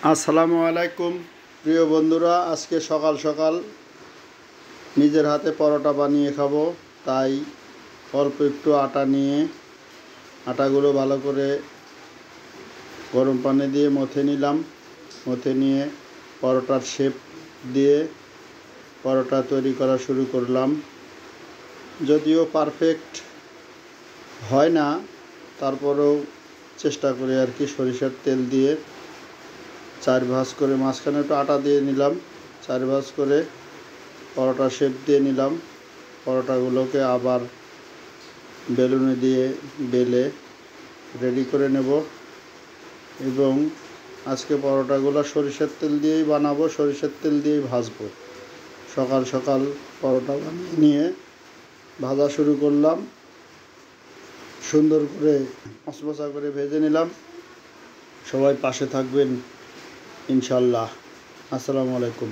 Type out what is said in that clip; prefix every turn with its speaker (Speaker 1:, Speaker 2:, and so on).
Speaker 1: আসসালামু আলাইকুম প্রিয় বন্ধুরা, আজকে সকাল সকাল নিজের হাতে পরোটা বানিয়ে খাবো। তাই অল্প একটু আটা নিয়ে আটাগুলো ভালো করে গরম পানি দিয়ে মথে নিলাম। মথে নিয়ে পরোটার শেপ দিয়ে পরোটা তৈরি করা শুরু করলাম। যদিও পারফেক্ট হয় না, তারপরেও চেষ্টা করি আর কি। সরিষার তেল দিয়ে 4 ভাঁজ করে মাঝখানে একটু আটা দিয়ে নিলাম। 4 ভাঁজ করে পরোটা শেপ দিয়ে নিলাম। পরোটাগুলোকে আবার বেলুনে দিয়ে বেলে রেডি করে নেব এবং আজকে পরোটাগুলো সরিষার তেল দিয়েই বানাবো, সরিষার তেল দিয়েই ভাজবো। সকাল সকাল পরোটা বানিয়ে নিয়ে ভাজা শুরু করলাম। সুন্দর করে মচমচা করে ভেজে নিলাম। সবাই পাশে থাকবেন ইনশাল্লাহ। আসসালামু আলাইকুম।